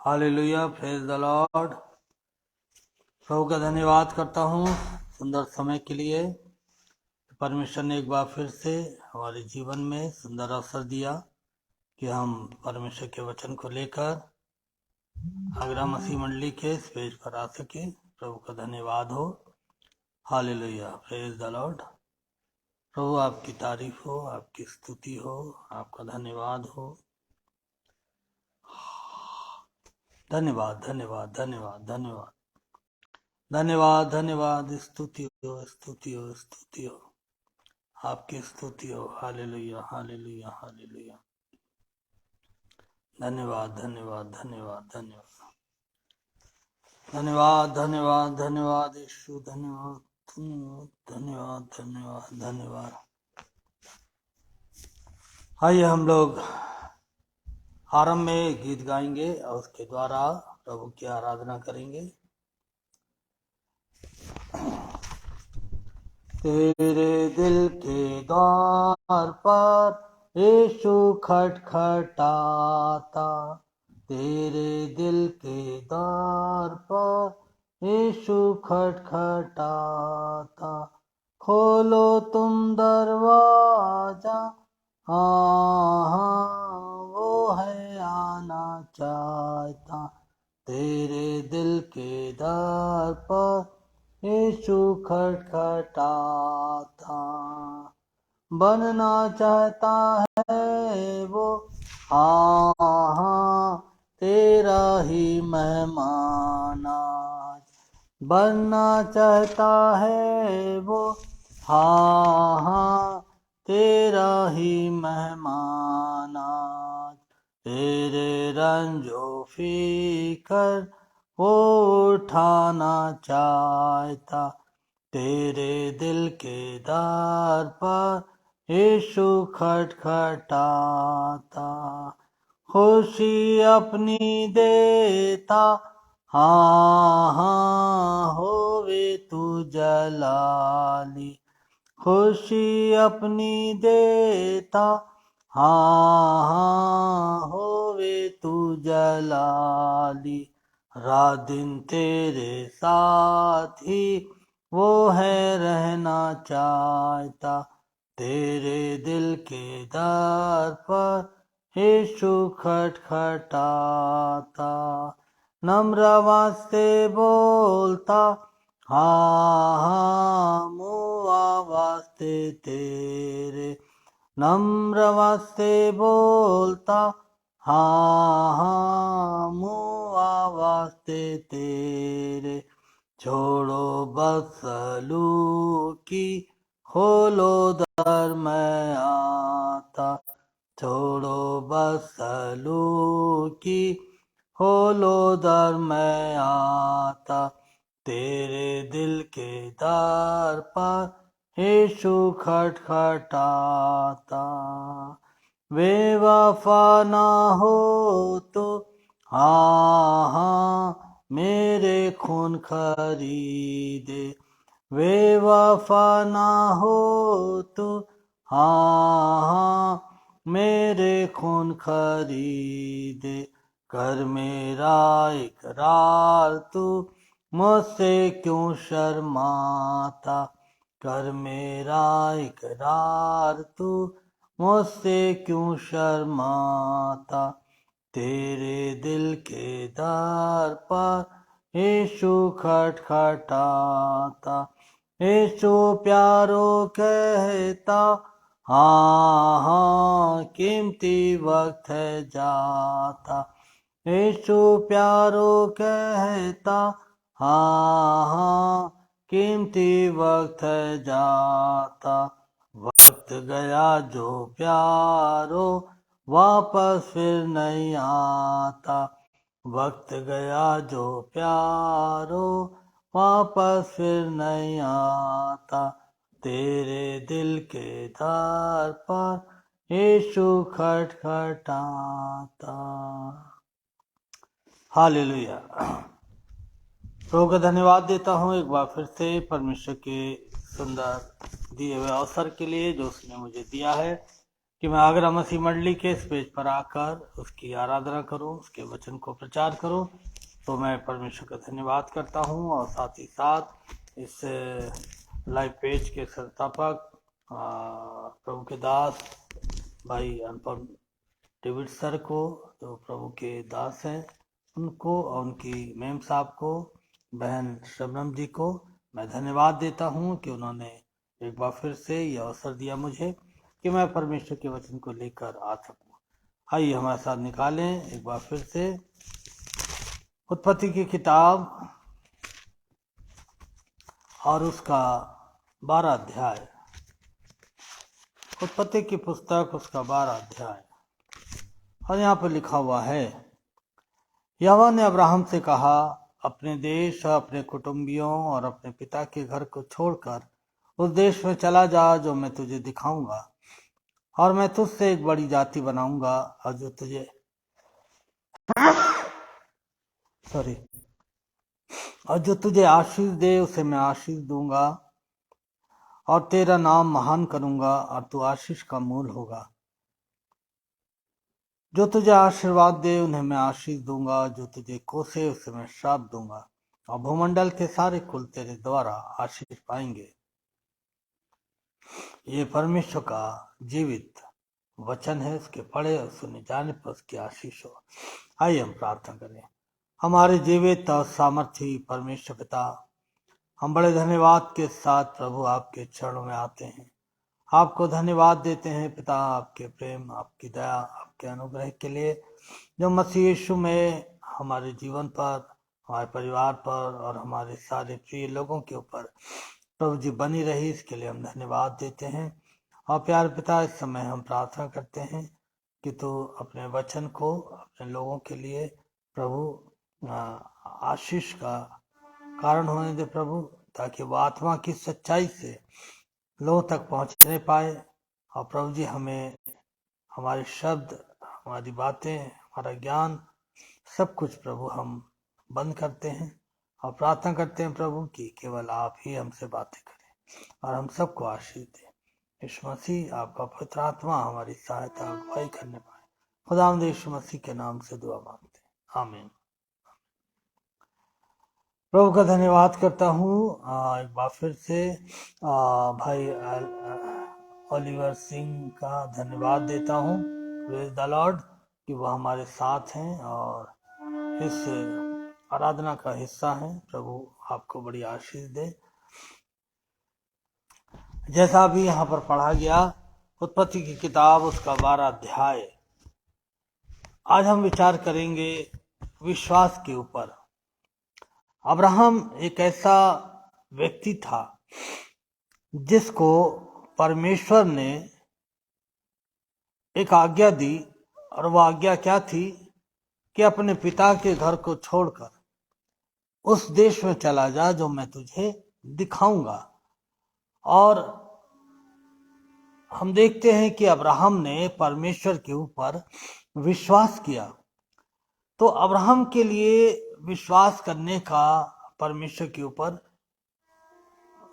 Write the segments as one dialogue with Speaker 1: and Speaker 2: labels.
Speaker 1: Hallelujah, praise the Lord. प्रभु का धन्यवाद करता हूँ सुंदर समय के लिए। परमेश्वर ने एक बार फिर से हमारे जीवन में सुंदर अवसर दिया कि हम परमेश्वर के वचन को लेकर आगरा मसीह मंडली के स्टेज पर आ सके। प्रभु का धन्यवाद हो। Hallelujah, praise the Lord. प्रभु आपकी तारीफ हो, आपकी स्तुति हो, आपका धन्यवाद हो। धन्यवाद धन्यवाद धन्यवाद धन्यवाद धन्यवाद धन्यवाद। स्तुति हो, स्तुति हो, स्तुति हो, आपकी स्तुति हो। Hallelujah hallelujah hallelujah. धन्यवाद धन्यवाद धन्यवाद धन्यवाद धन्यवाद धन्यवाद धन्यवाद यीशु। धन्यवाद धन्यवाद धन्यवाद धन्यवाद। आइए हम लोग आरंभ में गीत गाएंगे और उसके द्वारा प्रभु की आराधना करेंगे। तेरे दिल के द्वार पर यीशु खटखटाता, तेरे दिल के द्वार पर यीशु खटखटाता। खोलो तुम दरवाजा, हाँ वो है आना चाहता। तेरे दिल के द्वार पर यीशु खटखटाता। बनना चाहता है वो, हाँ हाँ तेरा ही मेहमान आज। बनना चाहता है वो, हाँ हाँ तेरा ही मेहमान आज। तेरे रंजो फीकर वो उठाना चाहता। तेरे दिल के द्वार पर यीशु खटखटाता। खुशी अपनी देता, हाँ हाँ होवे तू जलाली। खुशी अपनी देता, हाँ हाँ होवे तू जलाली। रात दिन तेरे साथ ही वो है रहना चाहता। तेरे दिल के द्वार पर यीशु खटखटाता। नम्र आवाज से बोलता, हाँ हाँ मुँह आवाज से तेरे। नम्र आवाज से बोलता, हाँ हाँ मुँह आवाज से तेरे। छोड़ो बस सलूकी, खोलो दर मैं आता। छोड़ो बस सलूकी, खोलो दर मैं आता। तेरे दिल के द्वार पर यीशु खटखटाता। बेवफा ना हो तो, हाँ हाँ मेरे खून खरीदे। बेवफा ना हो तो, हाँ हाँ मेरे खून खरीदे। कर मेरा इकरार तू, मुझसे क्यों शर्माता। कर मेरा इकरार तू, मुझसे क्यों शर्माता। तेरे दिल के द्वार पर यीशु खटखटाता। यीशु प्यारो कहता, हाँ हाँ कीमती वक्त है जाता। यीशु प्यारो कहता, हाँ हाँ कीमती वक्त है जाता। वक्त गया जो प्यारो वापस फिर नहीं आता। वक्त गया जो प्यारो वापस फिर नहीं आता। तेरे दिल के द्वार पर यीशु खटखटाता। हालेलुया। प्रभु का धन्यवाद देता हूँ एक बार फिर से परमेश्वर के सुंदर दिए हुए अवसर के लिए जो उसने मुझे दिया है। कि मैं आगरा मसीह मंडली के इस पेज पर आकर उसकी आराधना करूं, उसके वचन को प्रचार करूं, तो मैं परमेश्वर का धन्यवाद करता हूं। और साथ ही साथ इस लाइव पेज के संस्थापक प्रभु के दास भाई अनुपम डेविड सर को, जो प्रभु के दास हैं, उनको और उनकी मैम साहब को, बहन शबनम जी को मैं धन्यवाद देता हूं कि उन्होंने एक बार फिर से यह अवसर दिया मुझे कि मैं परमेश्वर के वचन को लेकर आ सकूं। आइए हमारे साथ निकालें एक बार फिर से उत्पत्ति की किताब और उसका 12 अध्याय। उत्पत्ति की पुस्तक उसका 12 अध्याय। और यहाँ पर लिखा हुआ है, यहोवा ने अब्राहम से कहा, अपने देश और अपने कुटुंबियों और अपने पिता के घर को छोड़कर उस देश में चला जा जो मैं तुझे दिखाऊंगा, और मैं तुझसे एक बड़ी जाति बनाऊंगा, और जो तुझे आशीष दे उसे मैं आशीष दूंगा, और तेरा नाम महान करूंगा और तू आशीष का मूल होगा। जो तुझे आशीर्वाद दे उन्हें मैं आशीष दूंगा, जो तुझे कोसे उसे मैं श्राप दूंगा, और भूमंडल के सारे कुल तेरे द्वारा आशीष पाएंगे। ये परमेश्वर का जीवित वचन है, उसके पढ़े और सुने जाने पर उसकी आशीष हो। आइए हम प्रार्थना करें। हमारे जीवित और सामर्थी परमेश्वर पिता, हम बड़े धन्यवाद के साथ प्रभु आपके चरणों में आते हैं, आपको धन्यवाद देते हैं पिता, आपके प्रेम, आपकी दया, आपके अनुग्रह के लिए जो मसीह यीशु में हमारे जीवन पर, हमारे परिवार पर और हमारे सारे प्रिय लोगों के ऊपर प्रभु जी बनी रही, इसके लिए हम धन्यवाद देते हैं। और प्यार पिता, इस समय हम प्रार्थना करते हैं कि तू अपने वचन को अपने लोगों के लिए प्रभु आशीष का कारण होने दे प्रभु, ताकि वो आत्मा की सच्चाई से लोगों तक पहुंचने पाए। और प्रभु जी हमें हमारे शब्द, हमारी बातें, हमारा ज्ञान, सब कुछ प्रभु हम बंद करते हैं और प्रार्थना करते हैं प्रभु कि केवल आप ही हमसे बातें करें और हम सबको आशीष दें। यीशु मसीह आपका पवित्र आत्मा हमारी सहायता अगुवाई करने पाए। खुदावंद यीशु मसीह के नाम से दुआ मांगते हैं, आमीन। प्रभु का धन्यवाद करता हूँ एक बार फिर से भाई ओलिवर सिंह का धन्यवाद देता हूँ, प्रेज द लॉर्ड, कि वह हमारे साथ हैं और इस आराधना का हिस्सा हैं। प्रभु आपको बड़ी आशीष दे। जैसा भी यहाँ पर पढ़ा गया, उत्पत्ति की किताब उसका 12 अध्याय। आज हम विचार करेंगे विश्वास के ऊपर। अब्राहम एक ऐसा व्यक्ति था जिसको परमेश्वर ने एक आज्ञा दी, और वह आज्ञा क्या थी कि अपने पिता के घर को छोड़कर उस देश में चला जा जो मैं तुझे दिखाऊंगा। और हम देखते हैं कि अब्राहम ने परमेश्वर के ऊपर विश्वास किया। तो अब्राहम के लिए विश्वास करने का परमेश्वर के ऊपर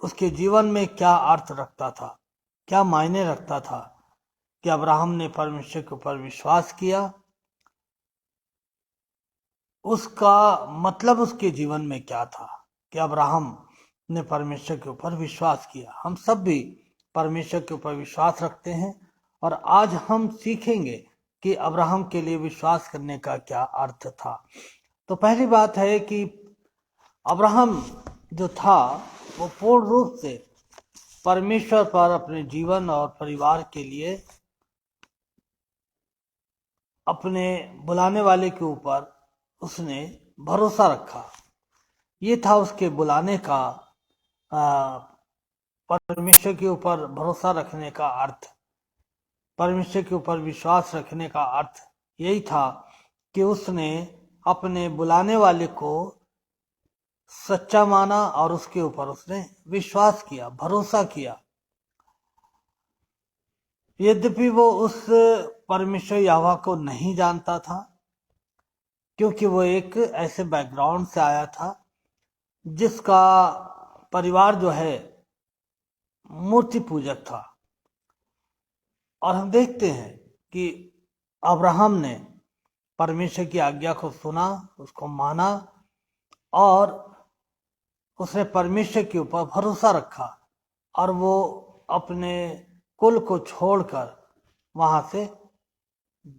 Speaker 1: उसके जीवन में क्या अर्थ रखता था, क्या मायने रखता था कि अब्राहम ने परमेश्वर के ऊपर विश्वास किया, उसका मतलब उसके जीवन में क्या था कि अब्राहम ने परमेश्वर के ऊपर विश्वास किया। हम सब भी परमेश्वर के ऊपर विश्वास रखते हैं, और आज हम सीखेंगे कि अब्राहम के लिए विश्वास करने का क्या अर्थ था। तो पहली बात है कि अब्राहम जो था वो पूर्ण रूप से परमेश्वर पर अपने जीवन और परिवार के लिए, अपने बुलाने वाले के ऊपर उसने भरोसा रखा। ये था उसके बुलाने का, परमेश्वर के ऊपर भरोसा रखने का अर्थ, परमेश्वर के ऊपर विश्वास रखने का अर्थ यही था कि उसने अपने बुलाने वाले को सच्चा माना और उसके ऊपर उसने विश्वास किया, भरोसा किया। यद्यपि वो उस परमेश्वर यहोवा को नहीं जानता था, क्योंकि वो एक ऐसे बैकग्राउंड से आया था जिसका परिवार जो है मूर्ति पूजक था। और हम देखते हैं कि अब्राहम ने परमेश्वर की आज्ञा को सुना, उसको माना और उसने परमेश्वर के ऊपर भरोसा रखा और वो अपने कुल को छोड़कर वहां से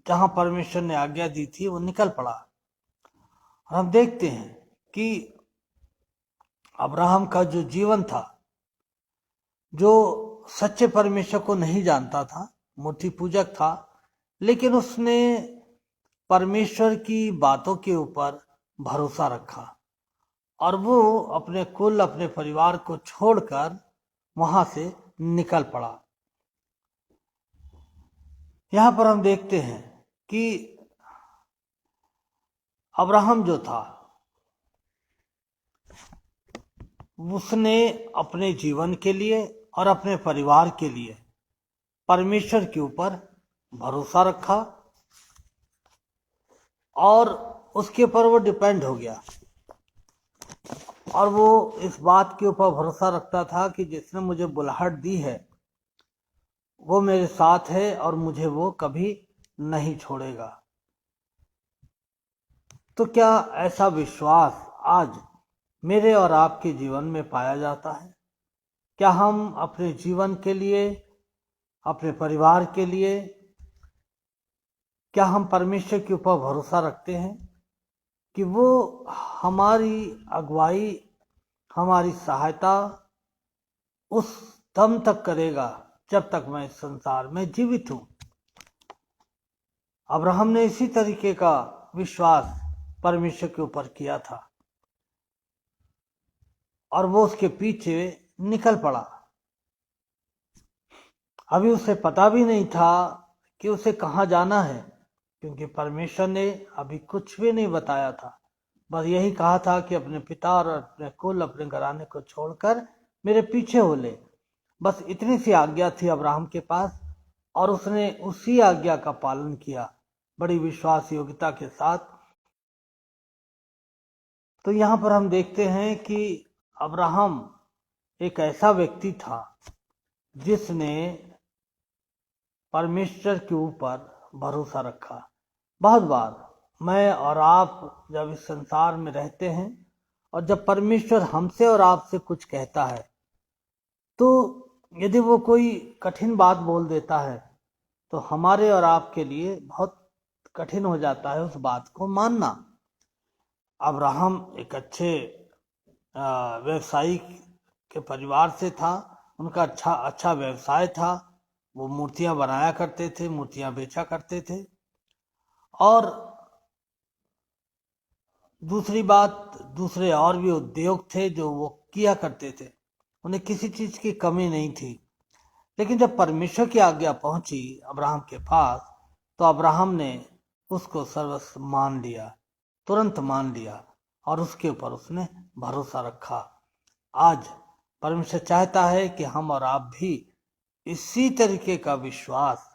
Speaker 1: जहां परमेश्वर ने आज्ञा दी थी वो निकल पड़ा। और हम देखते हैं कि अब्राहम का जो जीवन था, जो सच्चे परमेश्वर को नहीं जानता था, मूर्ति पूजक था, लेकिन उसने परमेश्वर की बातों के ऊपर भरोसा रखा और वो अपने कुल, अपने परिवार को छोड़कर वहां से निकल पड़ा। यहां पर हम देखते हैं कि अब्राहम जो था उसने अपने जीवन के लिए और अपने परिवार के लिए परमेश्वर के ऊपर भरोसा रखा और उसके ऊपर वो डिपेंड हो गया और वो इस बात के ऊपर भरोसा रखता था कि जिसने मुझे बुलाहट दी है वो मेरे साथ है और मुझे वो कभी नहीं छोड़ेगा। तो क्या ऐसा विश्वास आज मेरे और आपके जीवन में पाया जाता है? क्या हम अपने जीवन के लिए, अपने परिवार के लिए, क्या हम परमेश्वर के ऊपर भरोसा रखते हैं कि वो हमारी अगुवाई, हमारी सहायता उस दम तक करेगा जब तक मैं इस संसार में जीवित हूं? अब्राहम ने इसी तरीके का विश्वास परमेश्वर के ऊपर किया था और वो उसके पीछे निकल पड़ा। अभी उसे पता भी नहीं था कि उसे कहाँ जाना है, क्योंकि परमेश्वर ने अभी कुछ भी नहीं बताया था। बस यही कहा था कि अपने पिता और अपने कुल, अपने घराने को छोड़कर मेरे पीछे हो ले। बस इतनी सी आज्ञा थी अब्राहम के पास और उसने उसी आज्ञा का पालन किया बड़ी विश्वास योग्यता के साथ। तो यहाँ पर हम देखते हैं कि अब्राहम एक ऐसा व्यक्ति था जिसने परमेश्वर के ऊपर भरोसा रखा। बहुत बार मैं और आप जब इस संसार में रहते हैं और जब परमेश्वर हमसे और आपसे कुछ कहता है तो यदि वो कोई कठिन बात बोल देता है तो हमारे और आपके लिए बहुत कठिन हो जाता है उस बात को मानना। अब्राहम एक अच्छे व्यवसायी के परिवार से था, उनका अच्छा व्यवसाय था, वो मूर्तियां बनाया करते थे, मूर्तियां बेचा करते थे। और दूसरी बात, दूसरे और भी उद्योग थे जो वो किया करते थे, उन्हें किसी चीज की कमी नहीं थी। लेकिन जब परमेश्वर की आज्ञा पहुंची अब्राहम के पास तो अब्राहम ने उसको सर्वस्व मान लिया, तुरंत मान लिया और उसके ऊपर उसने भरोसा रखा। आज परमेश्वर चाहता है कि हम और आप भी इसी तरीके का विश्वास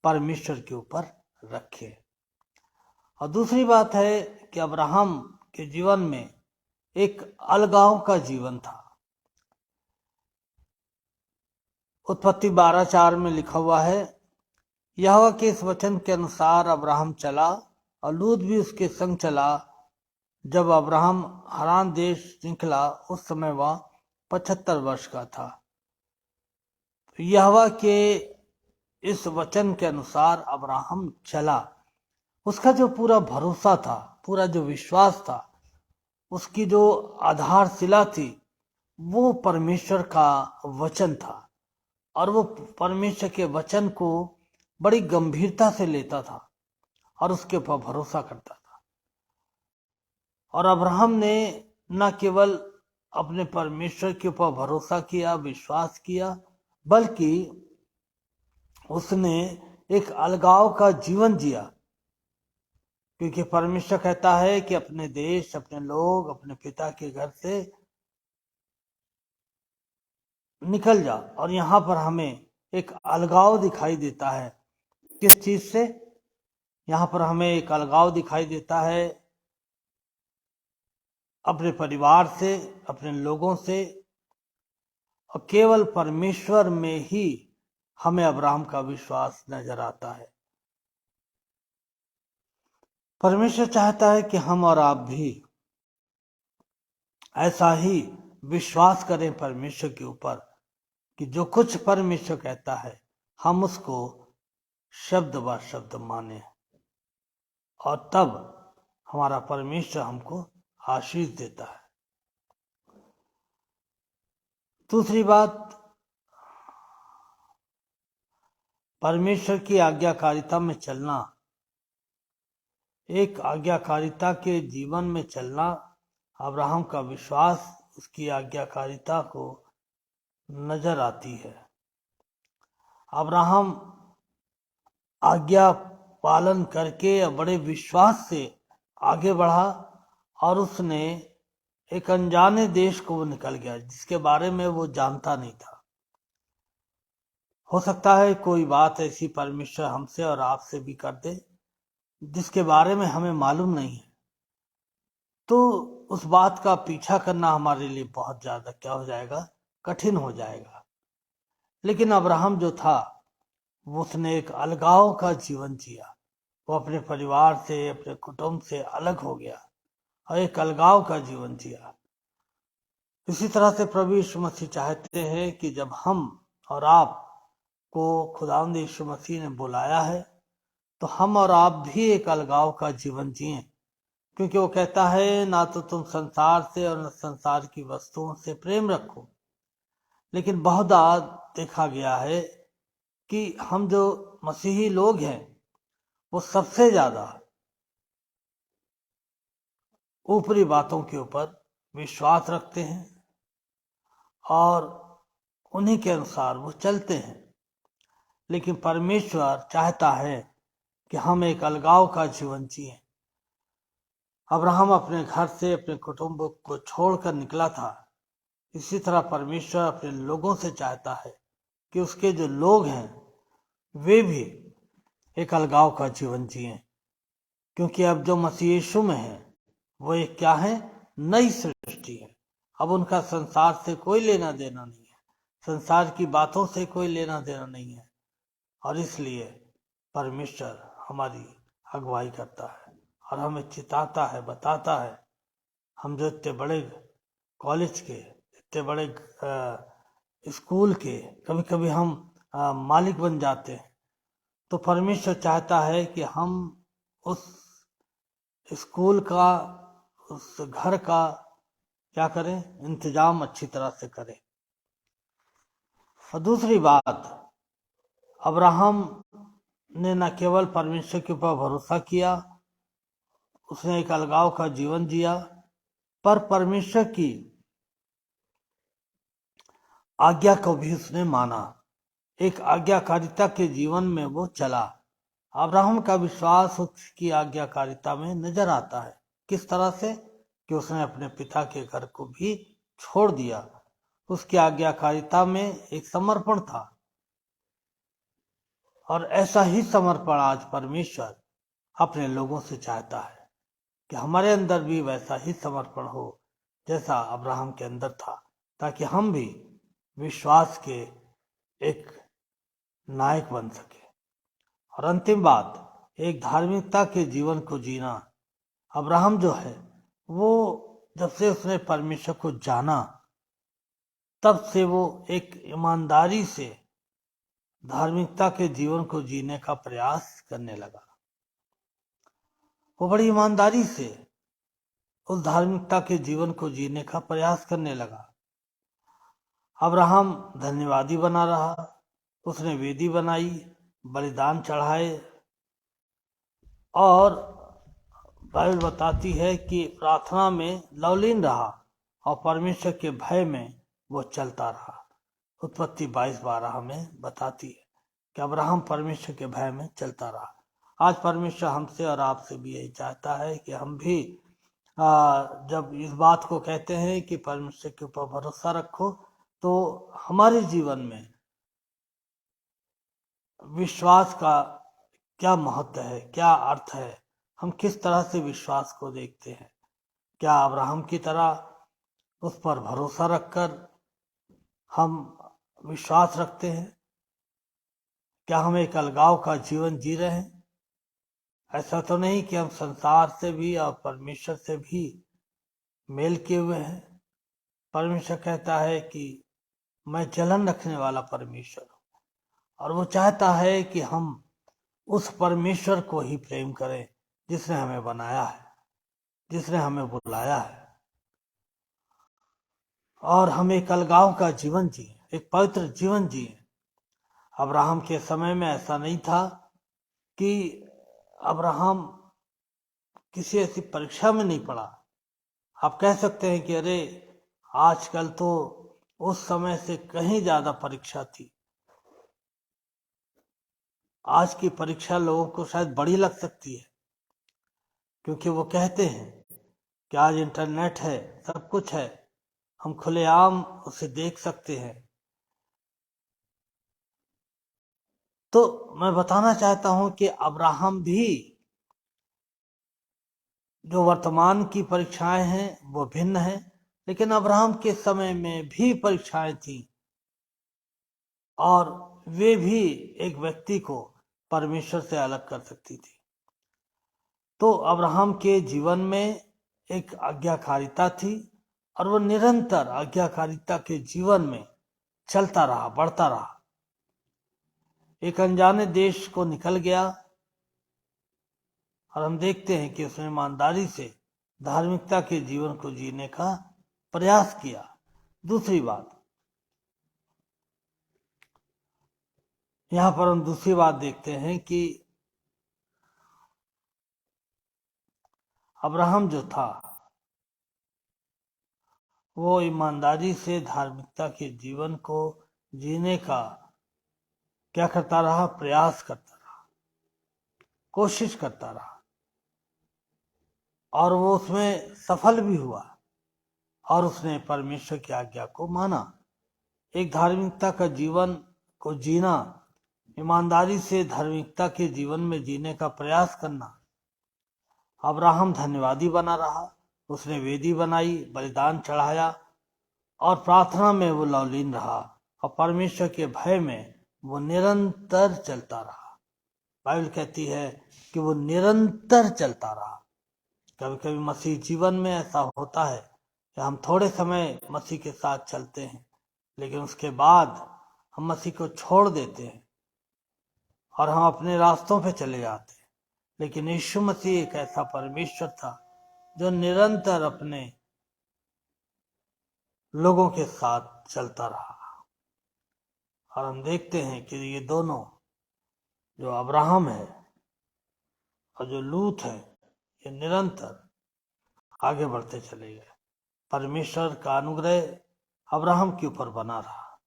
Speaker 1: परमेश्वर के ऊपर रखें। और दूसरी बात है कि अब्राहम के जीवन में एक अलगाव का जीवन था। उत्पत्ति 12:4 में लिखा हुआ है, यहोवा के इस वचन के अनुसार अब्राहम चला और लूत भी उसके संग चला। जब अब्राहम हारान देश निकला उस समय वह 75 वर्ष का था। यहोवा के इस वचन के अनुसार अब्राहम चला। उसका जो पूरा भरोसा था, पूरा जो विश्वास था, उसकी जो आधारशिला थी वो परमेश्वर का वचन था और वो परमेश्वर के वचन को बड़ी गंभीरता से लेता था और उसके ऊपर भरोसा करता था। और अब्राहम ने न केवल अपने परमेश्वर के ऊपर भरोसा किया, विश्वास किया, बल्कि उसने एक अलगाव का जीवन जिया, क्योंकि परमेश्वर कहता है कि अपने देश, अपने लोग, अपने पिता के घर से निकल जा। और यहाँ पर हमें एक अलगाव दिखाई देता है। किस चीज से? यहाँ पर हमें एक अलगाव दिखाई देता है अपने परिवार से, अपने लोगों से, और केवल परमेश्वर में ही हमें अब्राहम का विश्वास नजर आता है। परमेश्वर चाहता है कि हम और आप भी ऐसा ही विश्वास करें परमेश्वर के ऊपर कि जो कुछ परमेश्वर कहता है हम उसको शब्द ब शब्द माने, और तब हमारा परमेश्वर हमको आशीष देता है। दूसरी बात, परमेश्वर की आज्ञाकारिता में चलना, एक आज्ञाकारिता के जीवन में चलना, अब्राहम का विश्वास उसकी आज्ञाकारिता को नजर आती है। अब्राहम आज्ञा पालन करके बड़े विश्वास से आगे बढ़ा और उसने एक अनजाने देश को वो निकल गया जिसके बारे में वो जानता नहीं था। हो सकता है कोई बात ऐसी परमेश्वर हमसे और आपसे भी कर दे जिसके बारे में हमें मालूम नहीं है, तो उस बात का पीछा करना हमारे लिए बहुत ज्यादा क्या हो जाएगा, कठिन हो जाएगा। लेकिन अब्राहम जो था उसने एक अलगाव का जीवन जिया। वो अपने परिवार से, अपने कुटुंब से अलग हो गया और एक अलगाव का जीवन जिया। इसी तरह से प्रभु यीशु मसीह चाहते हैं कि जब हम और आप को खुदावंद यीशु मसीह ने बुलाया है तो हम और आप भी एक अलगाव का जीवन जिएं, क्योंकि वो कहता है ना तो तुम संसार से और न संसार की वस्तुओं से प्रेम रखो। लेकिन बहुधा देखा गया है कि हम जो मसीही लोग हैं वो सबसे ज्यादा ऊपरी बातों के ऊपर विश्वास रखते हैं और उन्हीं के अनुसार वो चलते हैं। लेकिन परमेश्वर चाहता है कि हम एक अलगाव का जीवन जिए। अब्राहम अपने घर से, अपने कुटुंब को छोड़कर निकला था। इसी तरह परमेश्वर अपने लोगों से चाहता है कि उसके जो लोग हैं वे भी एक अलगाव का जीवन जिए, क्योंकि अब जो मसीह यीशु में है वो एक क्या है, नई सृष्टि है। अब उनका संसार से कोई लेना देना नहीं है, संसार की बातों से कोई लेना देना नहीं है, और इसलिए परमेश्वर हमारी अगुवाई करता है और हमें चिताता है, बताता है। हम जो इतने बड़े कॉलेज के, इतने बड़े स्कूल के कभी कभी हम मालिक बन जाते हैं, तो परमेश्वर चाहता है कि हम उस स्कूल का, उस घर का क्या करें, इंतजाम अच्छी तरह से करें। और दूसरी बात, अब्राहम ने न केवल परमेश्वर के ऊपर भरोसा किया, उसने एक अलगाव का जीवन जिया, पर परमेश्वर की आज्ञा को भी उसने माना। एक आज्ञाकारिता के जीवन में वो चला। अब्राहम का विश्वास उसकी आज्ञाकारिता में नजर आता है। किस तरह से कि उसने अपने पिता के घर को भी छोड़ दिया। उसकी आज्ञाकारिता में एक समर्पण था, और ऐसा ही समर्पण आज परमेश्वर अपने लोगों से चाहता है कि हमारे अंदर भी वैसा ही समर्पण हो जैसा अब्राहम के अंदर था, ताकि हम भी विश्वास के एक नायक बन सके। और अंतिम बात, एक धार्मिकता के जीवन को जीना। अब्राहम जो है वो जब से उसने परमेश्वर को जाना तब से वो एक ईमानदारी से धार्मिकता के जीवन को जीने का प्रयास करने लगा। वो बड़ी ईमानदारी से उस धार्मिकता के जीवन को जीने का प्रयास करने लगा। अब्राहम धन्यवादी बना रहा, उसने वेदी बनाई, बलिदान चढ़ाए, और बाइबल बताती है कि प्रार्थना में लवलीन रहा और परमेश्वर के भय में वो चलता रहा। उत्पत्ति 22:12 में बताती है कि अब्राहम परमेश्वर के भय में चलता रहा। आज परमेश्वर हमसे और आपसे भी यही चाहता है कि हम भी जब इस बात को कहते हैं कि परमेश्वर के ऊपर भरोसा रखो, तो हमारे जीवन में विश्वास का क्या महत्व है, क्या अर्थ है, हम किस तरह से विश्वास को देखते हैं। क्या अब्राहम की तरह उस पर भरोसा रखकर हम विश्वास रखते हैं, क्या हम एक अलगाव का जीवन जी रहे हैं? ऐसा तो नहीं कि हम संसार से भी और परमेश्वर से भी मेल किए हुए हैं। परमेश्वर कहता है कि मैं जलन रखने वाला परमेश्वर हूं, और वो चाहता है कि हम उस परमेश्वर को ही प्रेम करें जिसने हमें बनाया है, जिसने हमें बुलाया है, और हम एक अलगाव का जीवन जिए, एक पवित्र जीवन जिए। अब्राहम के समय में ऐसा नहीं था कि अब्राहम किसी ऐसी परीक्षा में नहीं पड़ा। आप कह सकते हैं कि अरे आजकल तो उस समय से कहीं ज्यादा परीक्षा थी। आज की परीक्षा लोगों को शायद बड़ी लग सकती है, क्योंकि वो कहते हैं कि आज इंटरनेट है, सब कुछ है, हम खुलेआम उसे देख सकते हैं। तो मैं बताना चाहता हूं कि अब्राहम भी, जो वर्तमान की परीक्षाएं हैं वो भिन्न है, लेकिन अब्राहम के समय में भी परीक्षाएं थी, और वे भी एक व्यक्ति को परमेश्वर से अलग कर सकती थी। तो अब्राहम के जीवन में एक आज्ञाकारिता थी, और वो निरंतर आज्ञाकारिता के जीवन में चलता रहा, बढ़ता रहा। एक अनजाने देश को निकल गया, और हम देखते हैं कि उसने ईमानदारी से धार्मिकता के जीवन को जीने का प्रयास किया। दूसरी बात, यहां पर हम दूसरी बात देखते हैं कि अब्राहम जो था वो ईमानदारी से धार्मिकता के जीवन को जीने का क्या करता रहा? प्रयास करता रहा, कोशिश करता रहा, और वो उसमें सफल भी हुआ, और उसने परमेश्वर की आज्ञा को माना। एक धार्मिकता का जीवन को जीना, ईमानदारी से धार्मिकता के जीवन में जीने का प्रयास करना। अब्राहम धन्यवादी बना रहा, उसने वेदी बनाई, बलिदान चढ़ाया, और प्रार्थना में वो लवलीन रहा, और परमेश्वर के भय में वो निरंतर चलता रहा। बाइबल कहती है कि वो निरंतर चलता रहा। कभी कभी मसीह जीवन में ऐसा होता है कि हम थोड़े समय मसीह के साथ चलते हैं, लेकिन उसके बाद हम मसीह को छोड़ देते हैं और हम अपने रास्तों पे चले जाते हैं। लेकिन यीशु मसीह एक ऐसा परमेश्वर था जो निरंतर अपने लोगों के साथ चलता रहा। और हम देखते हैं कि ये दोनों, जो अब्राहम है और जो लूत है, ये निरंतर आगे बढ़ते चले गए। परमेश्वर का अनुग्रह अब्राहम के ऊपर बना रहा।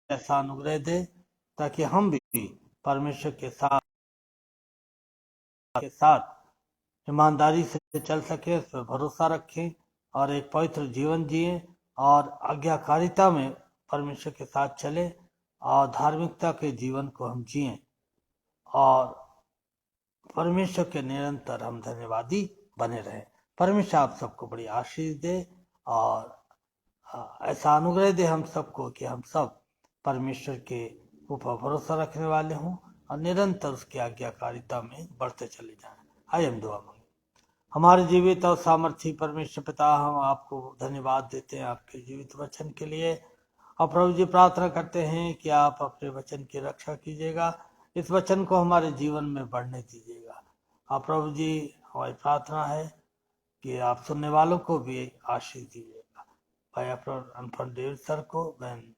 Speaker 1: ऐसा अनुग्रह दे ताकि हम भी परमेश्वर के साथ ईमानदारी से चल सके, उस पर भरोसा रखें, और एक पवित्र जीवन जिए, और आज्ञाकारिता में परमेश्वर के साथ चले, और धार्मिकता के जीवन को हम जिए, और परमेश्वर के निरंतर हम धन्यवादी बने रहे। परमेश्वर आप सबको बड़ी आशीष दे, और ऐसा अनुग्रह दे हम सबको कि हम सब परमेश्वर के ऊपर भरोसा रखने वाले हों, और निरंतर उसकी आज्ञाकारिता में बढ़ते चले जाएं। आइए हम दुआ मांगें। हमारे जीवित और सामर्थी परमेश्वर पिता, हम आपको धन्यवाद देते हैं आपके जीवित वचन के लिए। और प्रभु जी, प्रार्थना करते हैं कि आप अपने वचन की रक्षा कीजिएगा, इस वचन को हमारे जीवन में बढ़ने दीजिएगा। और प्रभु जी, हमारी प्रार्थना है कि आप सुनने वालों को भी आशीष दीजिएगा। भाई अनपढ़ डेविड सर को, बहन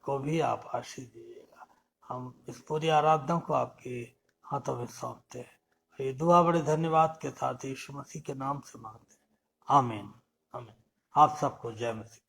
Speaker 1: को भी आप आशीष दीजिएगा। हम इस पूरी आराधना को आपके हाथों में सौंपते हैं। ये दुआ बड़े धन्यवाद के साथ यीशु मसीह के नाम से मांगते हैं, आमीन आमीन। आप सबको जय मसीह।